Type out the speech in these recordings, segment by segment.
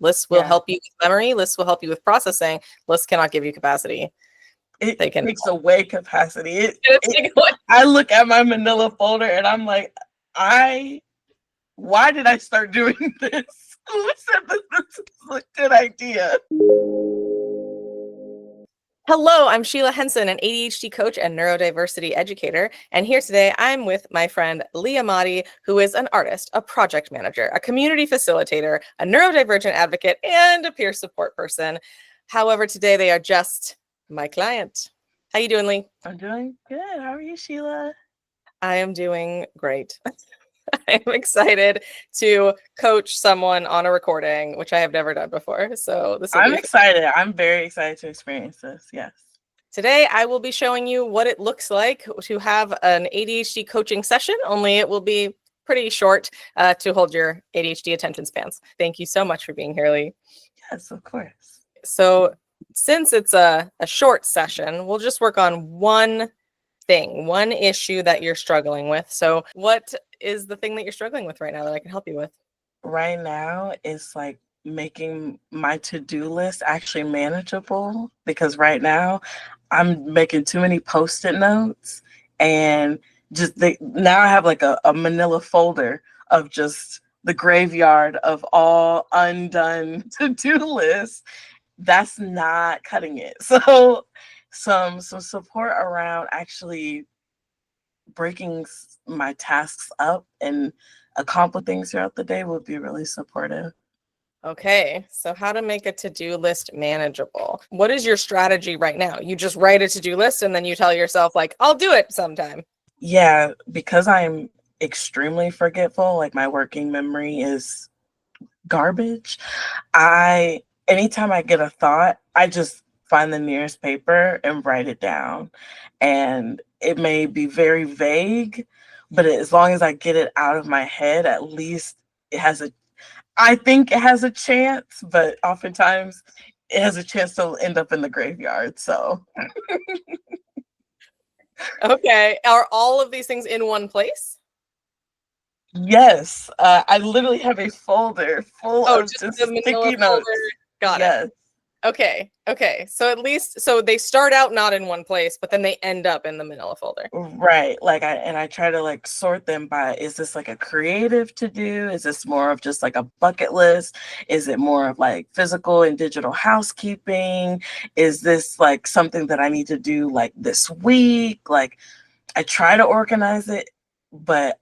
Lists will help you with memory. Lists will help you with processing. Lists cannot give you capacity. It takes away capacity. I look at my manila folder and I'm like, why did I start doing this? Who said this is a good idea? Hello, I'm Sheila Henson, an ADHD coach and neurodiversity educator. And here today, I'm with my friend Leigh Amadi, who is an artist, a project manager, a community facilitator, a neurodivergent advocate, and a peer support person. However, today they are just my client. How you doing, Leigh? I'm doing good. How are you, Sheila? I am doing great. I'm excited to coach someone on a recording, which I have never done before. So I'm excited. I'm very excited to experience this. Yes. Today, I will be showing you what it looks like to have an ADHD coaching session, only it will be pretty short to hold your ADHD attention spans. Thank you so much for being here, Leigh. Yes, of course. So since it's a short session, we'll just work on one thing, one issue that you're struggling with. So what is the thing that you're struggling with right now that I can help you with? Right now, it's like making my to-do list actually manageable, because right now I'm making too many post-it notes, and now I have like a manila folder of just the graveyard of all undone to-do lists. That's not cutting it. So some support around actually breaking my tasks up and accomplish things throughout the day would be really supportive. Okay, so how to make a to-do list manageable. What is your strategy right now? You just write a to-do list and then you tell yourself, like, I'll do it sometime. Yeah, because I'm extremely forgetful, like my working memory is garbage. Anytime I get a thought, I just find the nearest paper and write it down. And it may be very vague, but as long as I get it out of my head, at least I think it has a chance, but oftentimes it has a chance to end up in the graveyard. So okay, are all of these things in one place? yes, I literally have a folder full of just sticky notes. Got it. Okay. So at least, so they start out not in one place, but then they end up in the manila folder. Right. I try to like sort them by, is this like a creative to do? Is this more of just like a bucket list? Is it more of like physical and digital housekeeping? Is this like something that I need to do like this week? Like I try to organize it, but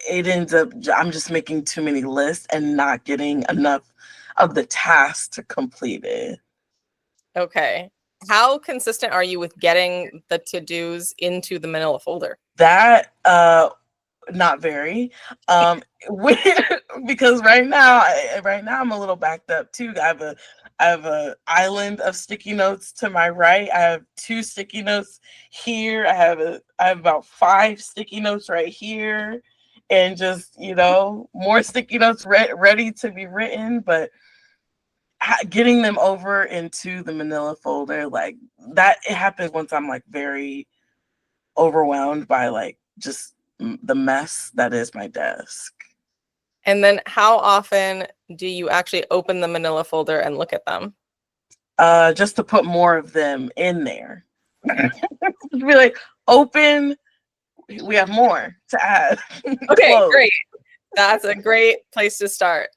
it ends up, I'm just making too many lists and not getting enough of the tasks to complete it. Okay. How consistent are you with getting the to-dos into the manila folder? That not very, because right now I'm a little backed up too. I have a island of sticky notes to my right. I have 2 sticky notes here. I have about 5 sticky notes right here, and just more sticky notes ready to be written. But getting them over into the manila folder, like that, it happens once I'm like very overwhelmed by like just the mess that is my desk. And then how often do you actually open the manila folder and look at them? Just to put more of them in there. Be like, open, we have more to add. Okay, great. That's a great place to start.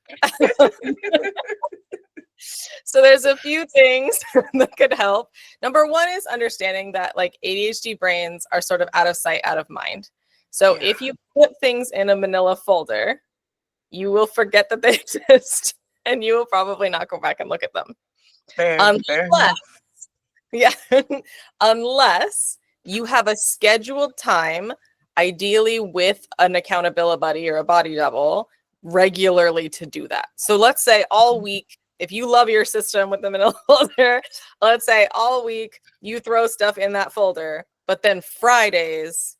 So there's a few things that could help. Number one is understanding that like ADHD brains are sort of out of sight, out of mind. So if you put things in a manila folder, you will forget that they exist and you will probably not go back and look at them. Unless you have a scheduled time, ideally with an accountability buddy or a body double, regularly to do that. So let's say all week, if you love your system with the manila folder, let's say all week you throw stuff in that folder, but then Fridays,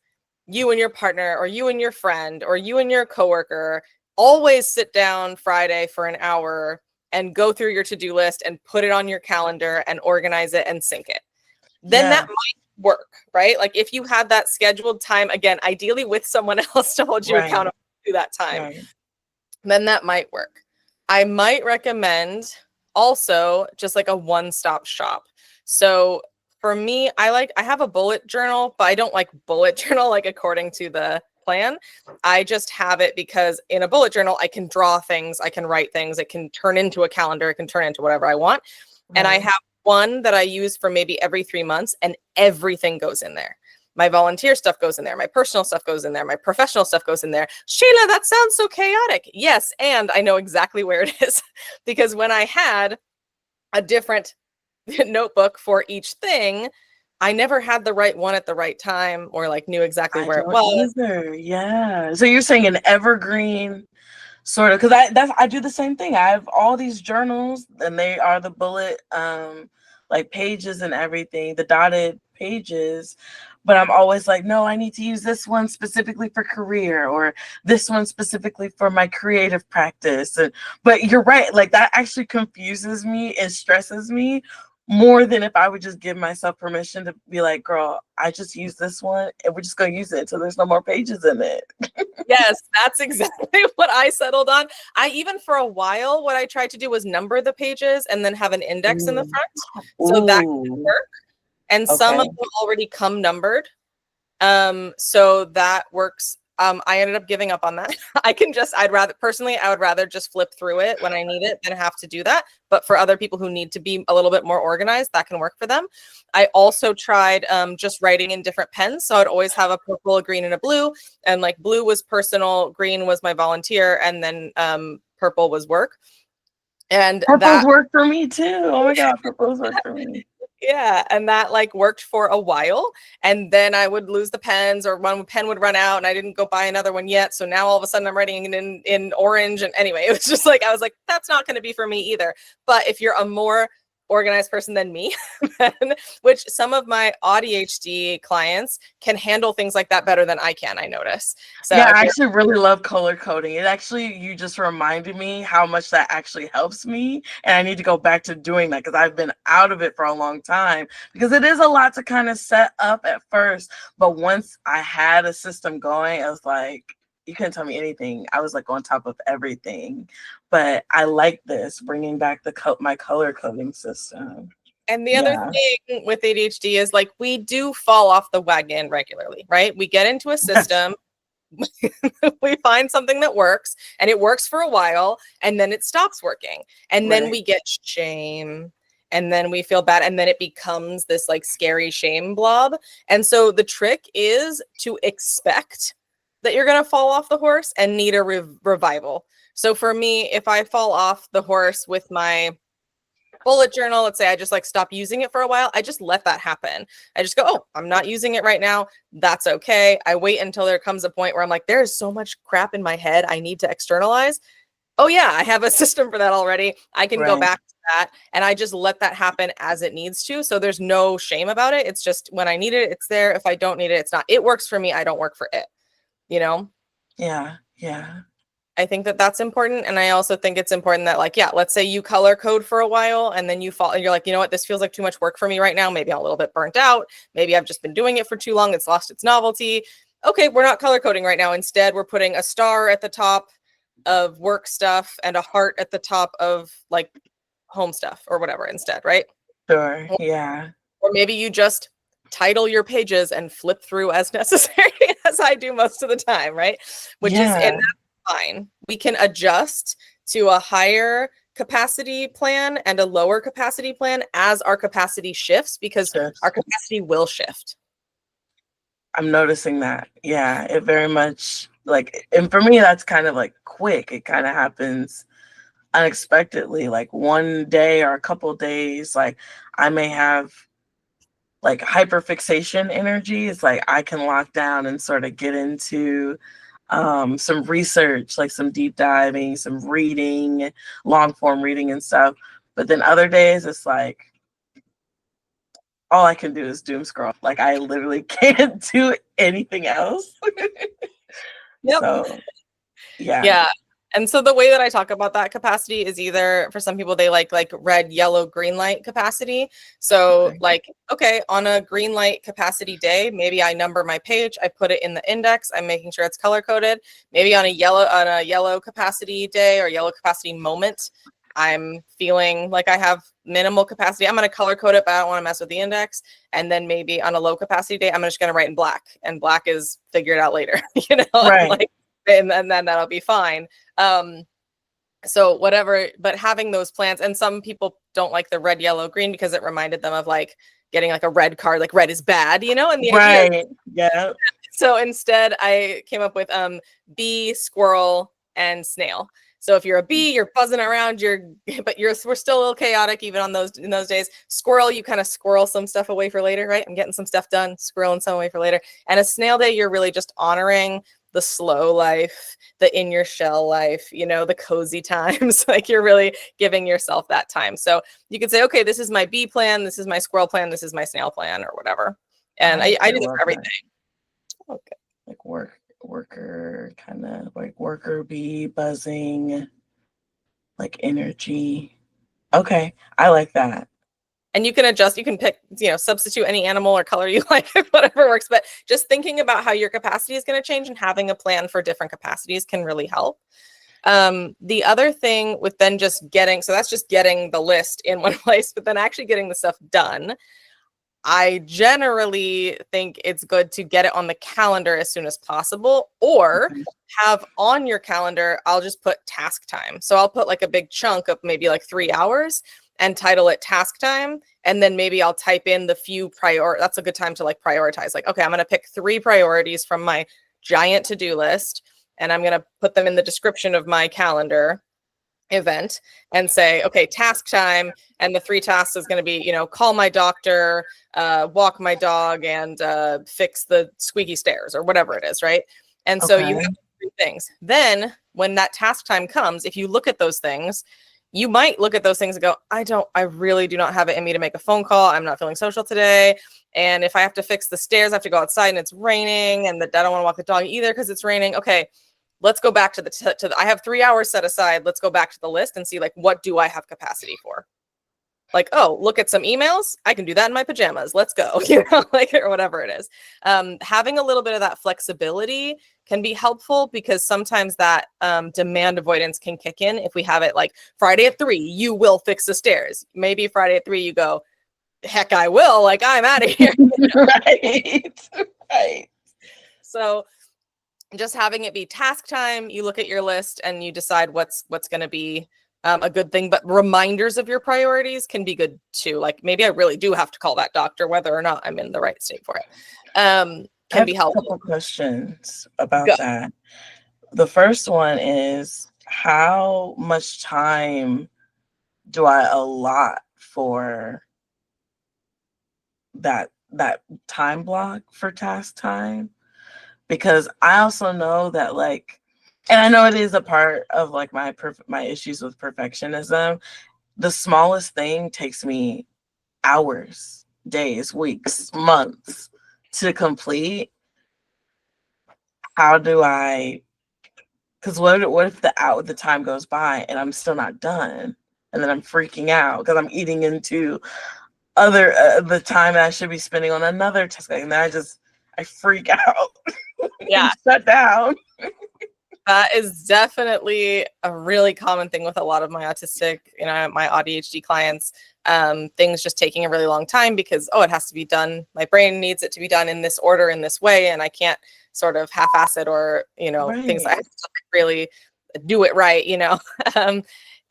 you and your partner or you and your friend or you and your coworker always sit down Friday for an hour and go through your to-do list and put it on your calendar and organize it and sync it. Then that might work, right? Like if you have that scheduled time, again, ideally with someone else to hold you accountable to that time, then that might work. I might recommend also just like a one-stop shop. So for me, I have a bullet journal, but I don't like bullet journal like according to the plan. I just have it because in a bullet journal, I can draw things, I can write things, it can turn into a calendar, it can turn into whatever I want. And I have one that I use for maybe every 3 months, and everything goes in there. My volunteer stuff goes in there. My personal stuff goes in there. My professional stuff goes in there. Sheila, that sounds so chaotic. Yes, and I know exactly where it is because when I had a different notebook for each thing, I never had the right one at the right time or like knew exactly where it was. Either. Yeah. So you're saying an evergreen sort of, because I do the same thing. I have all these journals and they are the bullet like pages and everything, the dotted pages. But I'm always like, no, I need to use this one specifically for career or this one specifically for my creative practice. But you're right, like that actually confuses me and stresses me more than if I would just give myself permission to be like, girl, I just use this one and we're just going to use it until there's no more pages in it. Yes, that's exactly what I settled on. I even for a while, what I tried to do was number the pages and then have an index in the front. So that could work. And some of Okay. them already come numbered. So that works. I ended up giving up on that. I would rather just flip through it when I need it than have to do that. But for other people who need to be a little bit more organized, that can work for them. I also tried just writing in different pens. So I'd always have a purple, a green, and a blue. And like blue was personal, green was my volunteer, and then purple was work. And Purples work for me too. Oh my God, purples work for me. Yeah, and that like worked for a while, and then I would lose the pens or one pen would run out and I didn't go buy another one yet. So now all of a sudden I'm writing in orange, and anyway, it was just like I was like, that's not going to be for me either. But if you're a more organized person than me, then, which some of my ADHD clients can handle things like that better than I can, I notice. So yeah, I actually really love color coding. It actually, you just reminded me how much that actually helps me. And I need to go back to doing that because I've been out of it for a long time because it is a lot to kind of set up at first. But once I had a system going, I was like, you couldn't tell me anything. I was like on top of everything. But I like this, bringing back my color coding system. And the other thing with ADHD is like we do fall off the wagon regularly, right? We get into a system, we find something that works, and it works for a while, and then it stops working. And then we get shame, and then we feel bad, and then it becomes this like scary shame blob. And so the trick is to expect that you're going to fall off the horse and need a revival. So for me, if I fall off the horse with my bullet journal, let's say I just like stop using it for a while, I just let that happen. I just go, oh, I'm not using it right now. That's okay. I wait until there comes a point where I'm like, there's so much crap in my head I need to externalize. Oh yeah, I have a system for that already. I can go back to that, and I just let that happen as it needs to. So there's no shame about it. It's just when I need it, it's there. If I don't need it, it's not. It works for me. I don't work for it. You know? Yeah. I think that that's important. And I also think it's important that like, yeah, let's say you color code for a while and then you fall and you're like, you know what, this feels like too much work for me right now. Maybe I'm a little bit burnt out. Maybe I've just been doing it for too long. It's lost its novelty. Okay, we're not color coding right now. Instead, we're putting a star at the top of work stuff and a heart at the top of like home stuff or whatever instead, right? Sure. Yeah. Or maybe you just title your pages and flip through as necessary, as I do most of the time, right? Which is, and that's fine. We can adjust to a higher capacity plan and a lower capacity plan as our capacity shifts, because our capacity will shift. I'm noticing that. Yeah, it very much like, and for me, that's kind of like quick. It kind of happens unexpectedly, like one day or a couple days. Like I may have like hyperfixation energy. It's like I can lock down and sort of get into some research, like some deep diving, some reading, long form reading and stuff. But then other days it's like all I can do is doom scroll. Like I literally can't do anything else. Yep. So Yeah. And so the way that I talk about that capacity is either for some people, they like red, yellow, green light capacity. So Okay. like, okay, on a green light capacity day, maybe I number my page, I put it in the index, I'm making sure it's color coded. Maybe on a yellow capacity day or yellow capacity moment, I'm feeling like I have minimal capacity. I'm going to color code it, but I don't want to mess with the index. And then maybe on a low capacity day, I'm just going to write in black, and black is figured out later, you know, Right. like, and then that'll be fine. So whatever, but having those plans, and some people don't like the red, yellow, green because it reminded them of like getting like a red card, like red is bad, you know, and the idea. Right. Yeah. So instead I came up with bee, squirrel, and snail. So if you're a bee, you're buzzing around, we're still a little chaotic even on in those days. Squirrel, you kind of squirrel some stuff away for later, right? I'm getting some stuff done, squirreling some away for later. And a snail day, you're really just honoring the slow life, the in your shell life, you know, the cozy times. Like you're really giving yourself that time. So you could say, okay, this is my bee plan, this is my squirrel plan, this is my snail plan, or whatever. And I do this for everything. Okay. Like worker, kind of like worker bee, buzzing, like energy. Okay, I like that. And you can adjust, you can pick, you know, substitute any animal or color you like, whatever works. But just thinking about how your capacity is going to change and having a plan for different capacities can really help. The other thing with then just getting, so that's just getting the list in one place, but then actually getting the stuff done. I generally think it's good to get it on the calendar as soon as possible, or have on your calendar, I'll just put task time. So I'll put like a big chunk of maybe like 3 hours and title it task time. And then maybe I'll type in the few that's a good time to like prioritize. Like, okay, I'm going to pick 3 priorities from my giant to-do list, and I'm going to put them in the description of my calendar event and say, okay, task time. And the 3 tasks is going to be, you know, call my doctor, walk my dog, and fix the squeaky stairs or whatever it is. Right. And so you have 3 things. Then when that task time comes, if you look at those things, you might look at those things and go, I really do not have it in me to make a phone call. I'm not feeling social today. And if I have to fix the stairs, I have to go outside and it's raining, and I don't want to walk the dog either because it's raining. Okay, let's go back to I have 3 hours set aside. Let's go back to the list and see, like, what do I have capacity for? Like, oh, look at some emails. I can do that in my pajamas. Let's go, you know, like, or whatever it is. Having a little bit of that flexibility can be helpful, because sometimes that demand avoidance can kick in. If we have it like Friday at 3, you will fix the stairs. Maybe Friday at 3, you go, heck, I will. Like, I'm out of here. Right. Right. So just having it be task time, you look at your list and you decide what's going to be a good thing. But reminders of your priorities can be good too. Like, maybe I really do have to call that doctor, whether or not I'm in the right state for it. Can be helpful. A couple questions about that. The first one is, how much time do I allot for that time block for task time? Because I also know that, like, and I know it is a part of like my issues with perfectionism. The smallest thing takes me hours, days, weeks, months to complete. How do I? Because what if the time goes by and I'm still not done, and then I'm freaking out because I'm eating into other the time that I should be spending on another task, and then I freak out. Yeah. Shut down. That is definitely a really common thing with a lot of my autistic, you know, my ADHD clients. Things just taking a really long time because, it has to be done. My brain needs it to be done in this order, in this way, and I can't sort of half-ass it, or, you know, Right. things I have to really do it right, you know.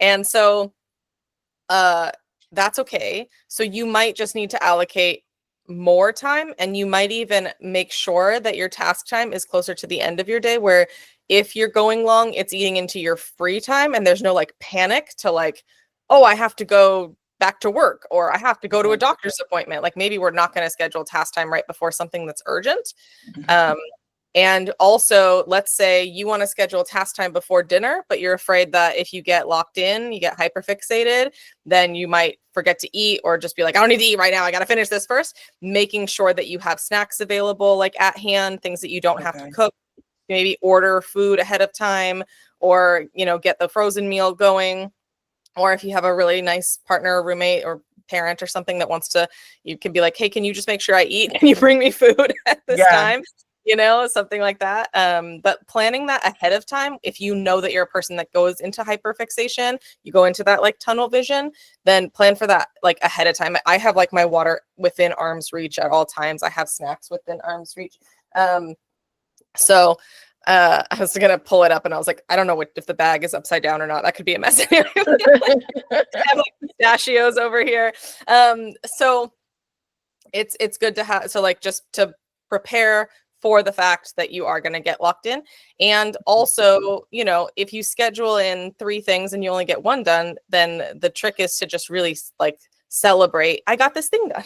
And so that's okay. So you might just need to allocate more time, and you might even make sure that your task time is closer to the end of your day, where if you're going long, it's eating into your free time, and there's no like panic to like, oh, I have to go back to work, or I have to go to a doctor's appointment. Like, maybe we're not going to schedule task time right before something that's urgent. And also, let's say you want to schedule task time before dinner, but you're afraid that if you get locked in, you get hyperfixated, then you might forget to eat, or just be like, I don't need to eat right now, I got to finish this first. Making sure that you have snacks available, like at hand, things that you don't have to cook. Maybe order food ahead of time, or, get the frozen meal going. Or if you have a really nice partner or roommate or parent or something that wants to, you can be like, hey, can you just make sure I eat? Can you bring me food at this time? Something like that. But planning that ahead of time, if you know that you're a person that goes into hyperfixation, you go into that like tunnel vision, then plan for that like ahead of time. I have like my water within arm's reach at all times. I have snacks within arm's reach. So I was gonna pull it up and I was like, I don't know if the bag is upside down or not. That could be a mess. I have like pistachios over here. So it's good to have, so like just to prepare for the fact that you are going to get locked in. And also, if you schedule in 3 things and you only get 1 done, then the trick is to just really like celebrate, I got this thing done.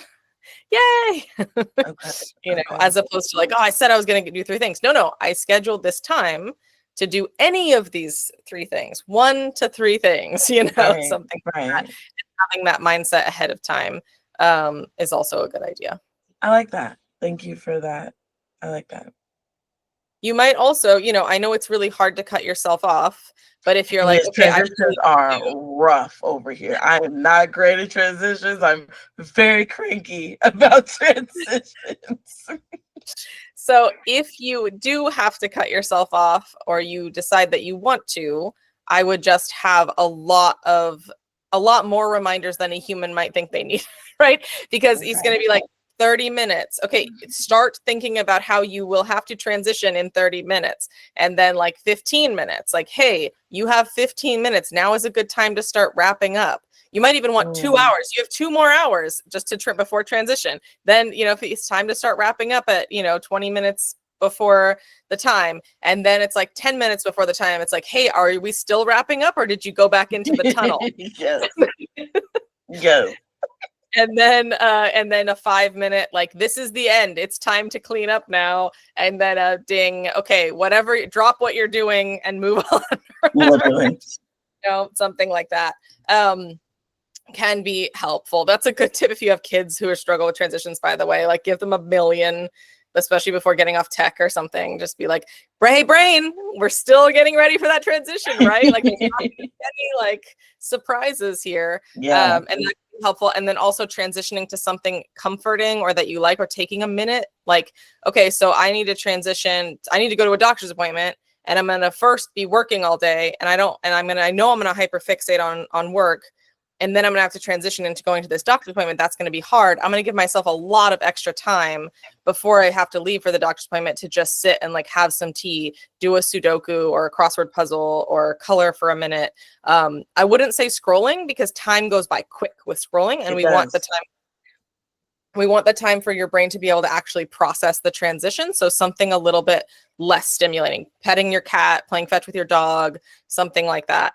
Yay. Okay. As opposed to like, oh, I said I was going to do 3 things. No, I scheduled this time to do any of these 3 things, 1 to 3 things, Right. something like Right. that. And having that mindset ahead of time is also a good idea. I like that. Thank you for that. I like that. You might also, I know it's really hard to cut yourself off, but if you're like, Yes, okay, transitions are rough over here. I am not great at transitions. I'm very cranky about transitions. So if you do have to cut yourself off or you decide that you want to, I would just have a lot more reminders than a human might think they need, right? Because he's going to be like, 30 minutes. Okay, start thinking about how you will have to transition in 30 minutes. And then like 15 minutes, like, hey, you have 15 minutes. Now is a good time to start wrapping up. You might even want 2 hours. You have 2 more hours just to trip before transition. Then, if it's time to start wrapping up at, 20 minutes before the time. And then it's like 10 minutes before the time. It's like, hey, are we still wrapping up or did you go back into the tunnel? Yes. Yes. And then a 5-minute, like, this is the end. It's time to clean up now. And then a ding. Okay, whatever, drop what you're doing and move on. Literally. Something like that can be helpful. That's a good tip if you have kids who are struggling with transitions, by the way. Like, give them 1,000,000, especially before getting off tech or something. Just be like, hey, brain, we're still getting ready for that transition, right? Like, there's not any like surprises here. Yeah. And that can be helpful. And then also transitioning to something comforting or that you like, or taking a minute. Like, okay, so I need to transition. I need to go to a doctor's appointment, and I'm gonna first be working all day, and I know I'm gonna hyperfixate on work. And then I'm gonna have to transition into going to this doctor's appointment. That's gonna be hard. I'm gonna give myself a lot of extra time before I have to leave for the doctor's appointment to just sit and like have some tea, do a Sudoku or a crossword puzzle or color for a minute. I wouldn't say scrolling, because time goes by quick with scrolling, and we want the time for your brain to be able to actually process the transition. So something a little bit less stimulating, petting your cat, playing fetch with your dog, something like that.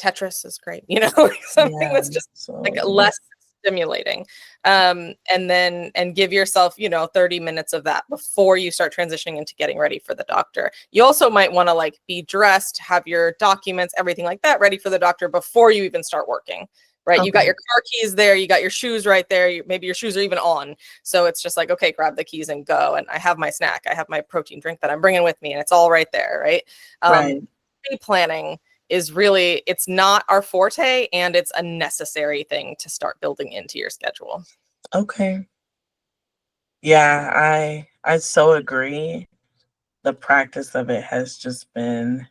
Tetris is great, something that's just like less stimulating. And give yourself, 30 minutes of that before you start transitioning into getting ready for the doctor. You also might want to like be dressed, have your documents, everything like that ready for the doctor before you even start working, right? Okay. You got your car keys there, you got your shoes right there. Maybe your shoes are even on. So it's just like, okay, grab the keys and go. And I have my snack, I have my protein drink that I'm bringing with me, and it's all right there, right? Pre-planning is really, it's not our forte, and it's a necessary thing to start building into your schedule. Okay. Yeah, I so agree. The practice of it has just been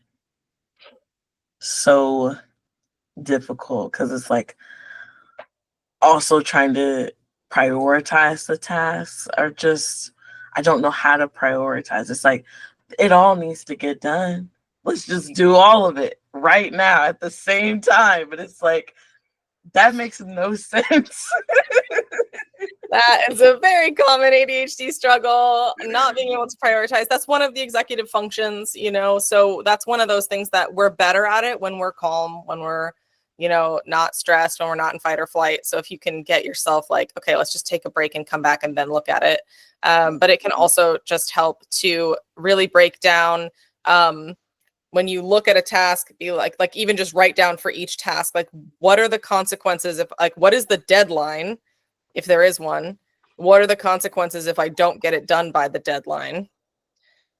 so difficult, because it's like also trying to prioritize the tasks, or just, I don't know how to prioritize. It's like it all needs to get done. Let's just do all of it right now at the same time. But it's like, that makes no sense. That is a very common ADHD struggle, not being able to prioritize. That's one of the executive functions, so that's one of those things that we're better at it when we're calm, when we're, not stressed, when we're not in fight or flight. So if you can get yourself like, okay, let's just take a break and come back and then look at it. But it can also just help to really break down, when you look at a task, be like even just write down for each task, like, what are the consequences if, like, what is the deadline, if there is one? What are the consequences if I don't get it done by the deadline?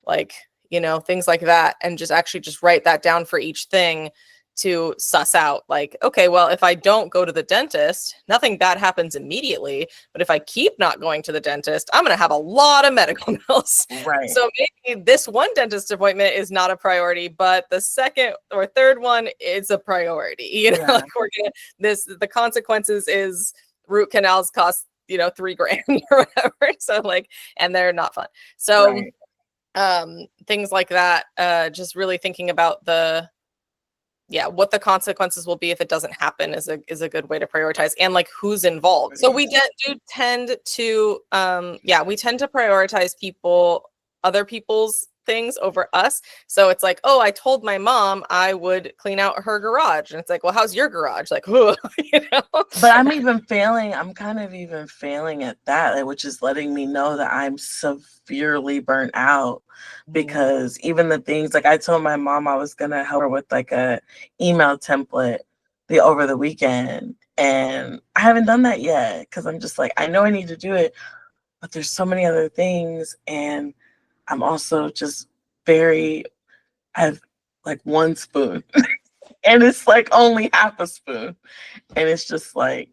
Like, things like that, and just actually just write that down for each thing to suss out, like, okay, well, if I don't go to the dentist, nothing bad happens immediately. But if I keep not going to the dentist, I'm going to have a lot of medical bills. Right. So maybe this one dentist appointment is not a priority, but the second or third one is a priority. Like the consequences is root canals cost, $3,000 or whatever. So like, and they're not fun. So things like that, just really thinking about what the consequences will be if it doesn't happen is a good way to prioritize, and like who's involved. So we do tend to we tend to prioritize other people's things over us. So it's like, oh, I told my mom I would clean out her garage, and it's like, well, how's your garage? Like, But I'm kind of even failing at that, which is letting me know that I'm severely burnt out, because even the things, like, I told my mom I was gonna help her with like a email template over the weekend, and I haven't done that yet because I'm just like, I know I need to do it, but there's so many other things, and I'm also just I have like one spoon and it's like only half a spoon, and it's just like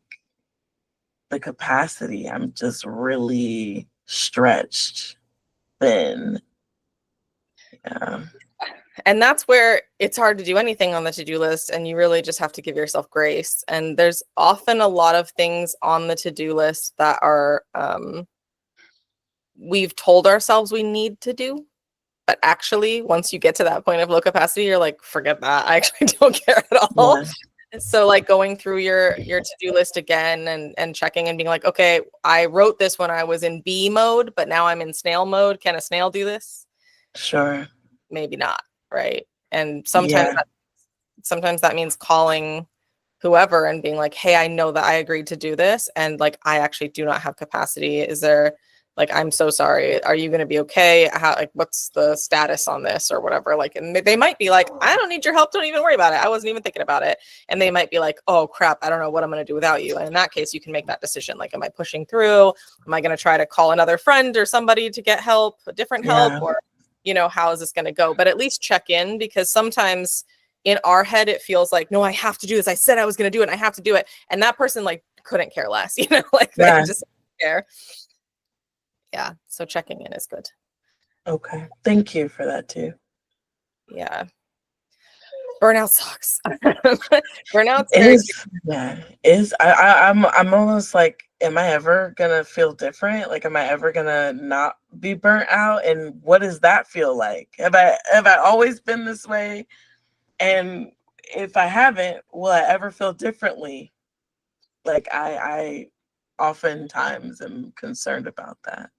the capacity, I'm just really stretched thin. And that's where it's hard to do anything on the to-do list, and you really just have to give yourself grace. And there's often a lot of things on the to-do list that are we've told ourselves we need to do, but actually once you get to that point of low capacity, you're like, forget that, I actually don't care at all. So like going through your to-do list again and checking and being like, okay, I wrote this when I was in bee mode, but now I'm in snail mode. Can a snail do this? Sure. Maybe not, right? And sometimes that means calling whoever and being like, hey, I know that I agreed to do this, and like, I actually do not have capacity. Is there, like, I'm so sorry, are you going to be okay? What's the status on this or whatever? Like, and they might be like, I don't need your help, don't even worry about it, I wasn't even thinking about it. And they might be like, oh crap, I don't know what I'm going to do without you. And in that case, you can make that decision, like, am I pushing through? Am I going to try to call another friend or somebody to get help, a different help, or how is this going to go? But at least check in, because sometimes in our head it feels like, no, I have to do this, I said I was going to do it, and I have to do it. And that person like couldn't care less, like they just care. Yeah, so checking in is good. Okay, thank you for that too. Yeah, burnout sucks. Burnout is. I'm almost like, am I ever gonna feel different? Like, am I ever gonna not be burnt out? And what does that feel like? Have I always been this way? And if I haven't, will I ever feel differently? Like, I oftentimes am concerned about that.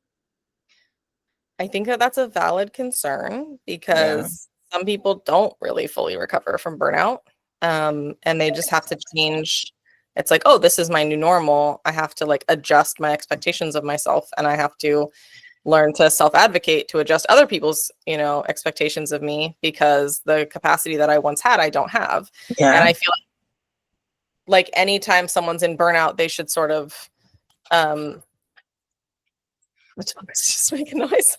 I think that's a valid concern, because some people don't really fully recover from burnout, and they just have to change. It's like, oh, this is my new normal. I have to like adjust my expectations of myself, and I have to learn to self-advocate to adjust other people's, expectations of me, because the capacity that I once had, I don't have. And I feel like anytime someone's in burnout, they should sort of just make a noise.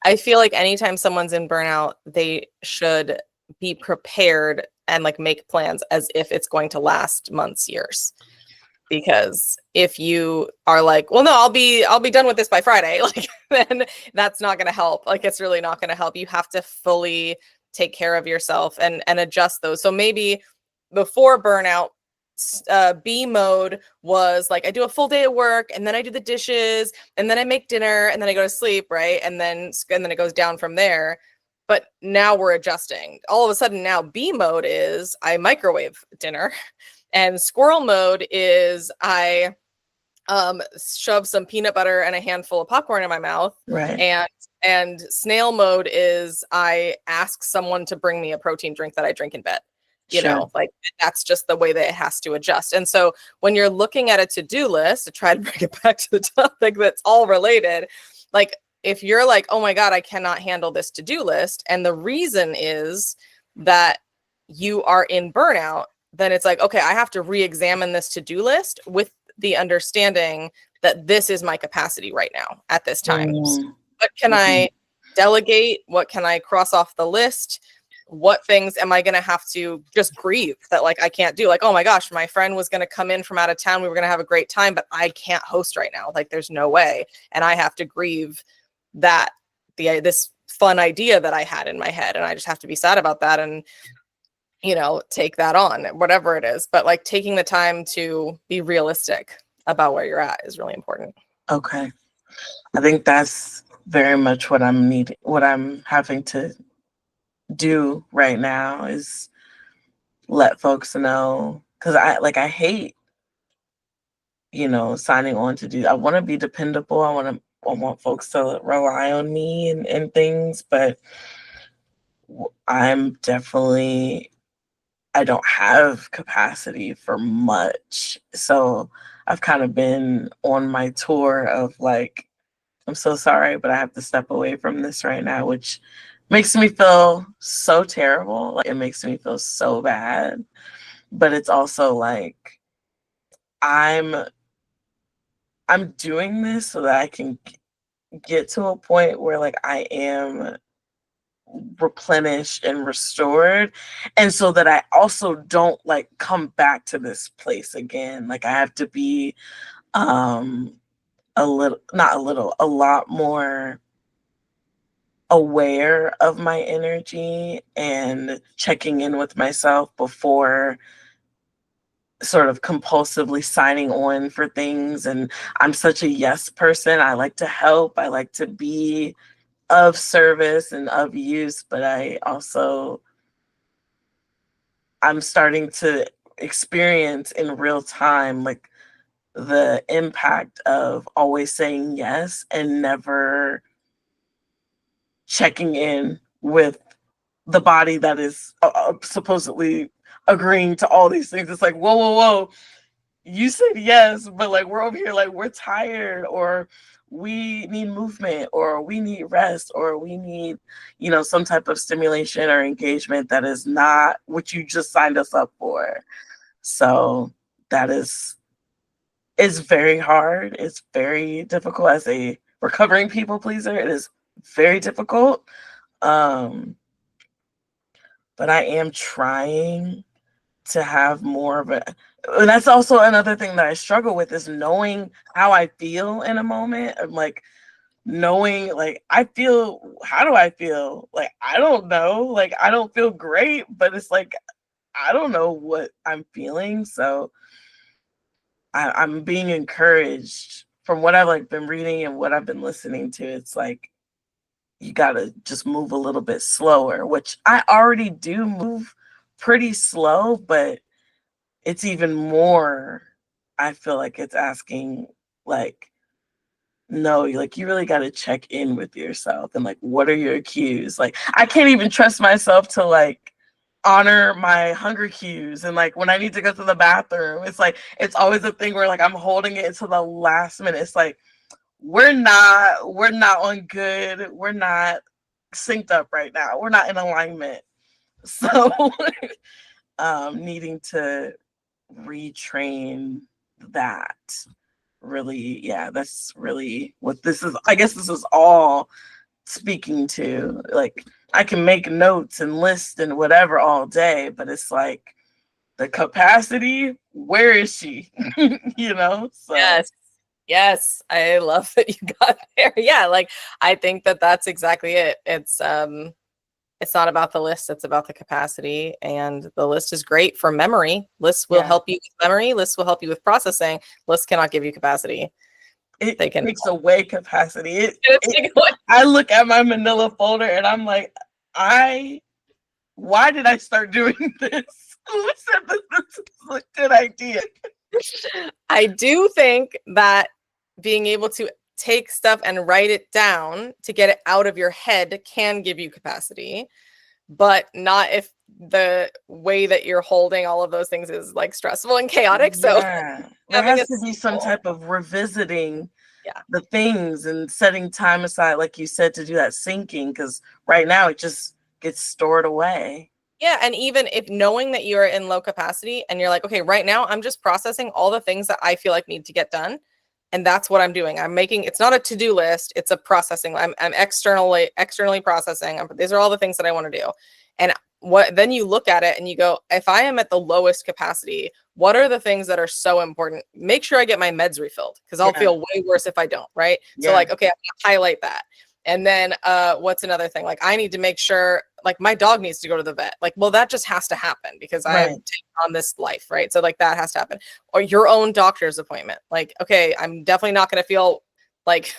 I feel like anytime someone's in burnout, they should be prepared and like make plans as if it's going to last months, years. Because if you are like, well, no, I'll be done with this by Friday, like, then that's not going to help. Like, it's really not going to help. You have to fully take care of yourself and adjust those. So maybe before burnout, B mode was like, I do a full day of work, and then I do the dishes, and then I make dinner, and then I go to sleep, right? And then it goes down from there. But now we're adjusting. All of a sudden now B mode is I microwave dinner, and squirrel mode is I shove some peanut butter and a handful of popcorn in my mouth. Right. And snail mode is I ask someone to bring me a protein drink that I drink in bed. Like, that's just the way that it has to adjust. And so when you're looking at a to-do list, to try to bring it back to the topic that's all related, like, if you're like, oh my God, I cannot handle this to-do list, and the reason is that you are in burnout, then it's like, okay, I have to re-examine this to-do list with the understanding that this is my capacity right now at this time. So what can I delegate? What can I cross off the list? What things am I going to have to just grieve that like I can't do? Like, oh my gosh, my friend was going to come in from out of town. We were going to have a great time, but I can't host right now. Like there's no way. And I have to grieve that this fun idea that I had in my head. And I just have to be sad about that and, you know, take that on, whatever it is. But like taking the time to be realistic about where you're at is really important. Okay. I think that's very much what I'm having to do right now is let folks know, because I hate, you know, signing on to do. I want to be dependable. I want folks to rely on me and things, but I'm definitely, I don't have capacity for much. So I've kind of been on my tour of like, I'm so sorry, but I have to step away from this right now, which makes me feel so terrible. Like it makes me feel so bad. But it's also like I'm I'm doing this so that I can get to a point where like I am replenished and restored, and so that I also don't like come back to this place again. Like I have to be um a little, not a little, a lot more aware of my energy and checking in with myself before sort of compulsively signing on for things. And I'm such a yes person. I like to help. I like to be of service and of use, but I'm starting to experience in real time like the impact of always saying yes and never checking in with the body that is supposedly agreeing to all these things. It's like, whoa, whoa, whoa. You said yes, but like we're over here, like we're tired, or we need movement, or we need rest, or we need, you know, some type of stimulation or engagement that is not what you just signed us up for. So that is very hard. It's very difficult as a recovering people pleaser. It is very difficult. Um, but I am trying to have more of a, and that's also another thing that I struggle with is knowing how I feel in a moment. I'm like knowing like I feel, how do I feel? Like I don't know. Like I don't feel great, but it's like I don't know what I'm feeling. So I'm being encouraged from what I've like been reading and what I've been listening to. It's like you gotta just move a little bit slower, which I already do move pretty slow, but it's even more, I feel like it's asking like, no, like you really got to check in with yourself and like what are your cues? Like I can't even trust myself to like honor my hunger cues, and like when I need to go to the bathroom, it's like it's always a thing where like I'm holding it until the last minute. It's like we're not on good, we're not synced up right now, we're not in alignment. So needing to retrain that really, yeah, that's really what this is. I guess this is all speaking to. Like I can make notes and lists and whatever all day, but it's like the capacity, where is she? You know? So Yes. Yes. I love that you got there. Yeah. Like I think that that's exactly it. It's not about the list, it's about the capacity. And the list is great for memory. Lists will yeah, help you with memory. Lists will help you with processing. Lists cannot give you capacity. it They can. takes away capacity. Take away. I look at my manila folder and I'm like, why did I start doing this? Who said this is a good idea? I do think that being able to take stuff and write it down to get it out of your head can give you capacity, but not if the way that you're holding all of those things is like stressful and chaotic. So Yeah, there having has a to be some simple, type of revisiting yeah. the things and setting time aside, like you said, to do that syncing, because right now it just gets stored away. Yeah, and even if knowing that you're in low capacity and you're like, okay, right now I'm just processing all the things that I feel like need to get done. And that's what I'm doing. I'm making, it's not a to-do list, it's a processing. I'm externally processing. These are all the things that I want to do. And then you look at it and you go, if I am at the lowest capacity, what are the things that are so important? Make sure I get my meds refilled, because I'll feel way worse if I don't, right? So like, okay, I'm gonna highlight that. And then what's another thing? Like, I need to make sure, like, my dog needs to go to the vet. Like, well, that just has to happen because I have taken on this life, right? So like that has to happen. Or your own doctor's appointment. Like, okay, I'm definitely not going to feel like,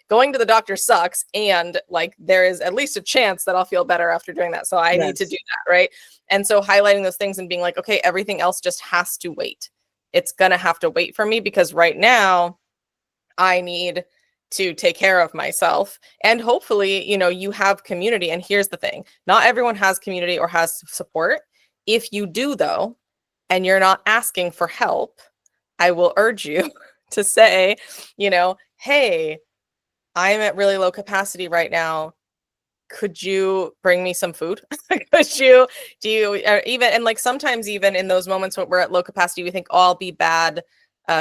going to the doctor sucks. And like, there is at least a chance that I'll feel better after doing that. So I need to do that, right? And so highlighting those things and being like, okay, everything else just has to wait. It's going to have to wait for me, because right now I need to take care of myself. And hopefully, you have community. And here's the thing, not everyone has community or has support. If you do, though, and you're not asking for help, I will urge you to say, hey, I'm at really low capacity right now. Could you bring me some food? Even, and like sometimes even in those moments when we're at low capacity, we think, oh, I'll be bad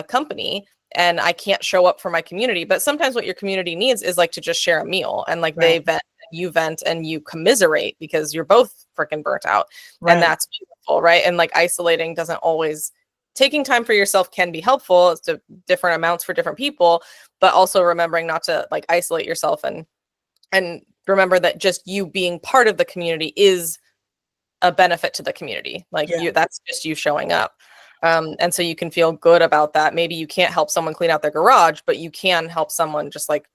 company and I can't show up for my community. But sometimes what your community needs is like to just share a meal, and like they vent, you vent, and you commiserate because you're both freaking burnt out. And that's beautiful, right? And like isolating doesn't always, taking time for yourself can be helpful. It's different amounts for different people, but also remembering not to like isolate yourself, and remember that just you being part of the community is a benefit to the community. Like that's just you showing up. And so you can feel good about that. Maybe you can't help someone clean out their garage, but you can help someone just like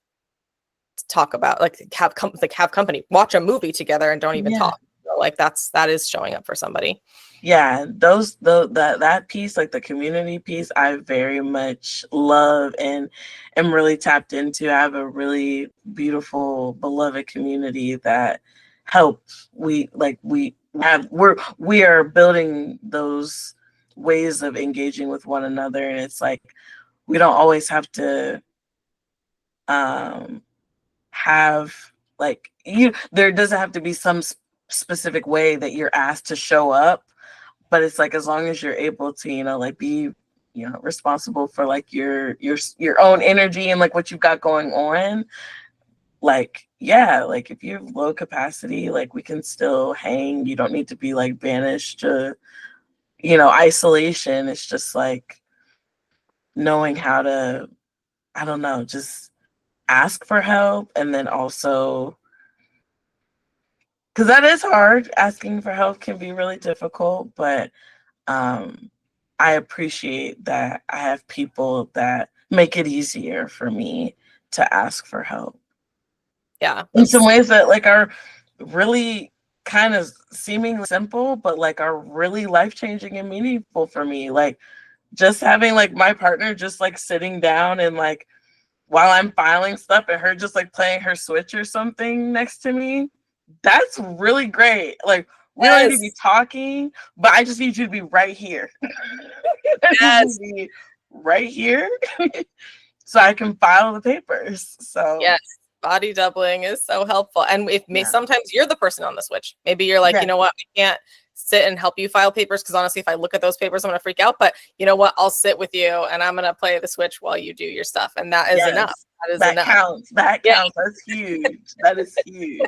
talk about, like have company, watch a movie together and don't even talk. So, like that is showing up for somebody. Yeah, that piece, like the community piece, I very much love and am really tapped into. I have a really beautiful, beloved community that helps. We are building those ways of engaging with one another, and it's like we don't always have to have like there doesn't have to be some specific way that you're asked to show up, but it's like as long as you're able to like be responsible for like your own energy and like what you've got going on, like like if you have low capacity, like we can still hang. You don't need to be like banished to isolation. It's just like knowing how to, I don't know, just ask for help. And then also, because that is hard, asking for help can be really difficult, but I appreciate that I have people that make it easier for me to ask for help. Yeah. In some ways that like are really kind of seemingly simple, but like are really life-changing and meaningful for me. Like just having like my partner just like sitting down and like while I'm filing stuff and her just like playing her Switch or something next to me, that's really great. Like we don't need to be talking, but I just need you to be right here. Be right here so I can file the papers. So yes, body doubling is so helpful. And sometimes you're the person on the Switch. Maybe you're like, you know what, I can't sit and help you file papers because honestly, if I look at those papers, I'm gonna freak out. But you know what? I'll sit with you and I'm gonna play the Switch while you do your stuff. And that is enough. That enough. Counts. That counts. That's huge. That is huge.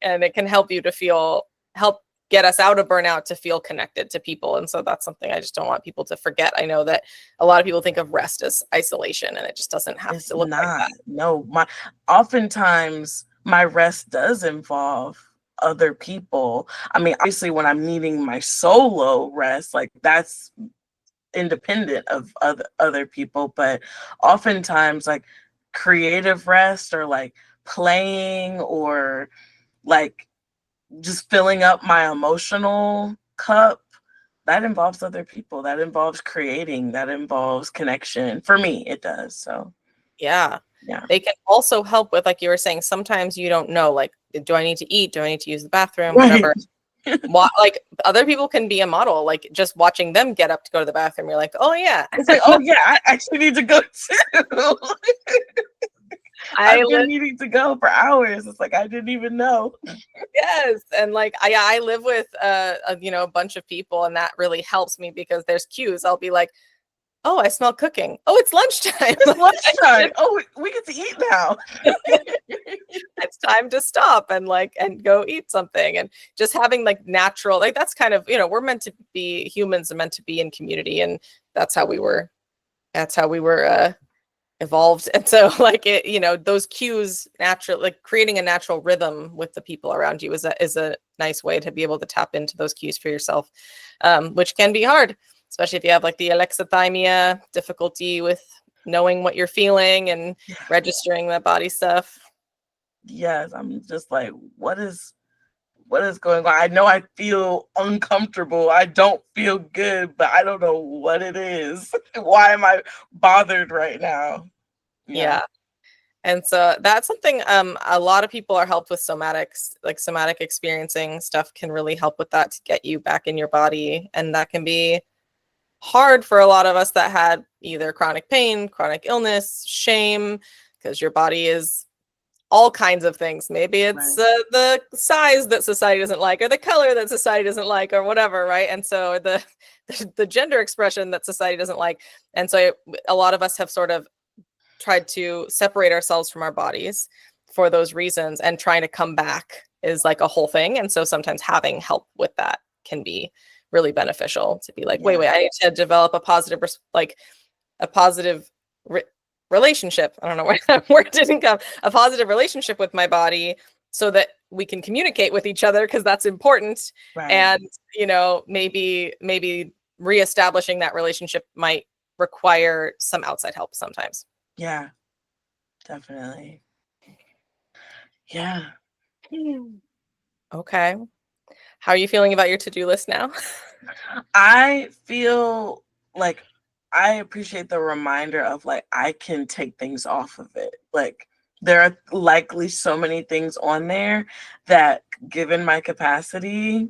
And it can help you to help get us out of burnout, to feel connected to people. And so that's something I just don't want people to forget. I know that a lot of people think of rest as isolation, and it just doesn't have to look like that. No, oftentimes my rest does involve other people. I mean, obviously when I'm needing my solo rest, like that's independent of other people, but oftentimes like creative rest or like playing or like just filling up my emotional cup, that involves other people, that involves creating, that involves connection. For me it does. So yeah, they can also help with, like you were saying, sometimes you don't know, like, do I need to eat, do I need to use the bathroom, whatever. Like other people can be a model, like just watching them get up to go to the bathroom, you're like, oh yeah, it's like, oh yeah, I actually need to go too. I've been needing to go for hours. It's like I didn't even know. Yes, and like I live with a bunch of people, and that really helps me because there's cues. I'll be like, Oh, I smell cooking. Oh, it's lunchtime. It's lunchtime. Oh, we get to eat now. It's time to stop and go eat something. And just having like natural, like that's kind of, we're meant to be, humans are meant to be in community, and that's how we were evolved. And so like those cues, natural, like creating a natural rhythm with the people around you is a nice way to be able to tap into those cues for yourself, which can be hard, especially if you have like the alexithymia, difficulty with knowing what you're feeling and registering that body stuff. Yes, I'm just like, what is going on? I know I feel uncomfortable. I don't feel good, but I don't know what it is. Why am I bothered right now? Yeah. And so that's something a lot of people are helped with somatics, like somatic experiencing stuff can really help with that to get you back in your body. And that can be hard for a lot of us that had either chronic pain, chronic illness, shame, because your body is all kinds of things. Maybe it's the size that society doesn't like, or the color that society doesn't like, or whatever, right? And so the gender expression that society doesn't like. And so a lot of us have sort of tried to separate ourselves from our bodies for those reasons, and trying to come back is like a whole thing. And so sometimes having help with that can be really beneficial, to be like, wait, I need to develop a positive, relationship. I don't know where that word didn't come. A positive relationship with my body, so that we can communicate with each other, because that's important. Right. And maybe reestablishing that relationship might require some outside help sometimes. Yeah, definitely. Yeah. Okay. How are you feeling about your to-do list now? I feel like I appreciate the reminder of like, I can take things off of it. Like, there are likely so many things on there that, given my capacity,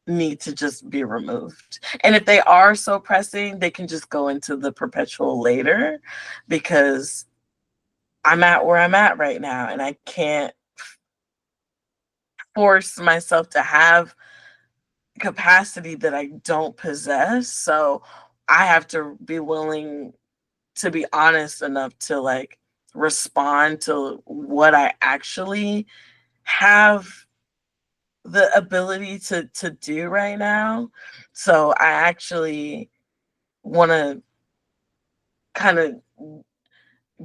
need to just be removed. And if they are so pressing, they can just go into the perpetual later, because I'm at where I'm at right now, and I can't force myself to have capacity that I don't possess. So I have to be willing to be honest enough to like respond to what I actually have the ability to do right now. So I actually want to kind of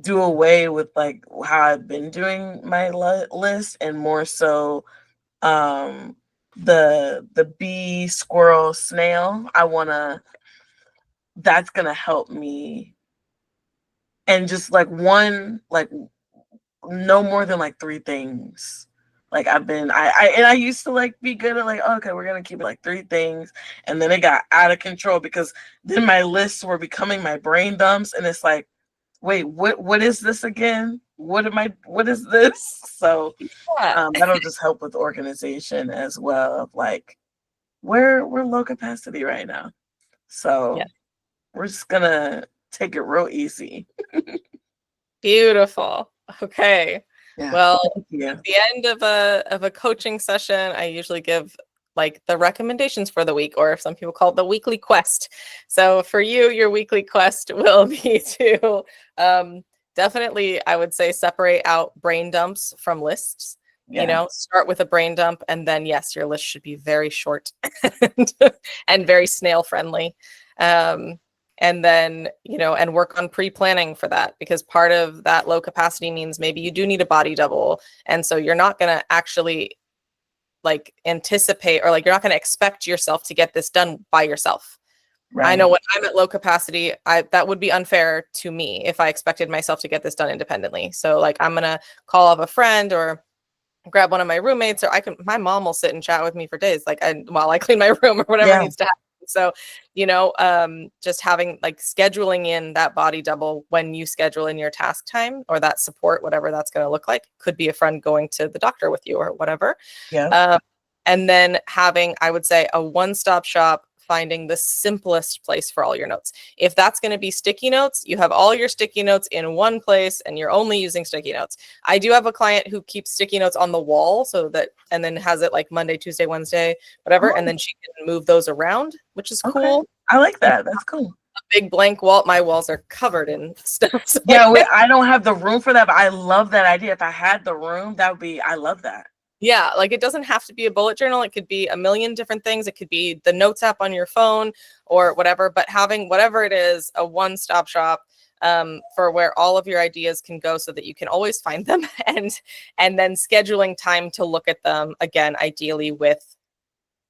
do away with like how I've been doing my list, and more so the bee, squirrel, snail. That's gonna help me. And just like no more than like 3 things. Like I used to like be good at like, okay, we're gonna keep it like 3 things, and then it got out of control, because then my lists were becoming my brain dumps, and it's like, wait, what is this again? What is this? So that'll just help with organization as well, of like, we're low capacity right now. So we're just gonna take it real easy. Beautiful. Okay. Yeah. Well, at the end of a coaching session, I usually give like the recommendations for the week, or some people call it the weekly quest. So for you, your weekly quest will be to definitely, I would say, separate out brain dumps from lists. Start with a brain dump, and then yes, your list should be very short and very snail friendly. And then, and work on pre-planning for that, because part of that low capacity means maybe you do need a body double. And so you're not going to actually like anticipate, or like you're not going to expect yourself to get this done by yourself. Right. I know when I'm at low capacity, that would be unfair to me if I expected myself to get this done independently. So like, I'm going to call up a friend or grab one of my roommates, or my mom will sit and chat with me for days, like while I clean my room or whatever needs to happen. So, just having like scheduling in that body double when you schedule in your task time, or that support, whatever that's going to look like, could be a friend going to the doctor with you or whatever. Yeah. And then having, I would say, a one-stop shop, finding the simplest place for all your notes. If that's going to be sticky notes, you have all your sticky notes in one place and you're only using sticky notes. I do have a client who keeps sticky notes on the wall, and then has it like Monday, Tuesday, Wednesday, whatever. And then she can move those around, which is cool. I like that. That's cool. big blank wall. My walls are covered in stuff. So Yeah, I don't have the room for that, but I love that idea. If I had the room, that would be, I love that. yeah, like it doesn't have to be a bullet journal. It could be a million different things. It could be the notes app on your phone or whatever, but having whatever it is, a one-stop shop for where all of your ideas can go so that you can always find them and then scheduling time to look at them again, ideally with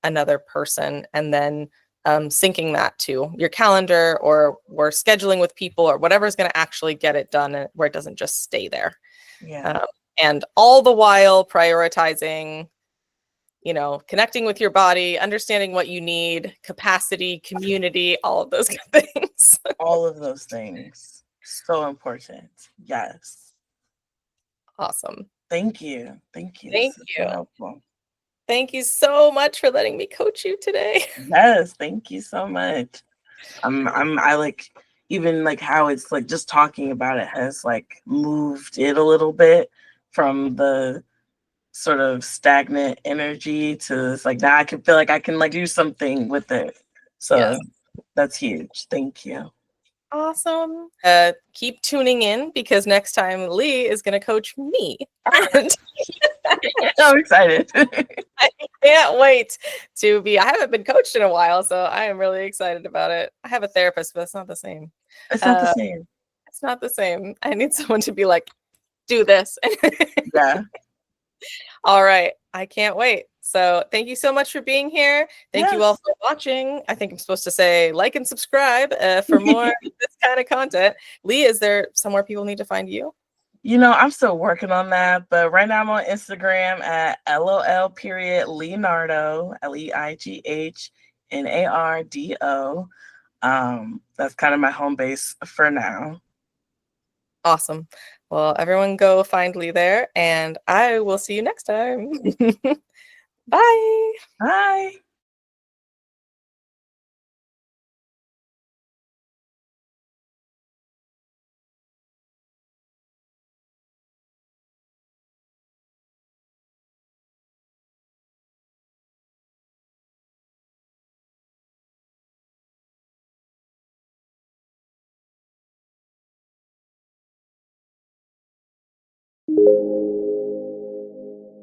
another person, and then syncing that to your calendar or scheduling with people or whatever is going to actually get it done where it doesn't just stay there. Yeah. And all the while prioritizing, connecting with your body, understanding what you need, capacity, community, all of those good things. All of those things. So important. Yes. Awesome. Thank you. Thank you. Thank This is so you. helpful. Thank you so much for letting me coach you today. Yes, thank you so much. I like, even like how it's like just talking about it has like moved it a little bit from the sort of stagnant energy to it's like now I can feel like I can like do something with it. Yes. So that's huge. Thank you. Awesome. Keep tuning in because next time Leigh is going to coach me. And I'm excited. I can't wait I haven't been coached in a while, so I am really excited about it. I have a therapist, but it's not the same. It's not the same. It's not the same. I need someone to be like, do this. Yeah. All right. I can't wait. So thank you so much for being here. Thank you all Yes. for watching. I think I'm supposed to say like and subscribe for more of this kind of content. Leigh, is there somewhere people need to find you? I'm still working on that, but right now I'm on Instagram at LOL period Leonardo, LEIGHNARDO. That's kind of my home base for now. Awesome. Well, everyone go find Leigh there, and I will see you next time. Bye. Bye.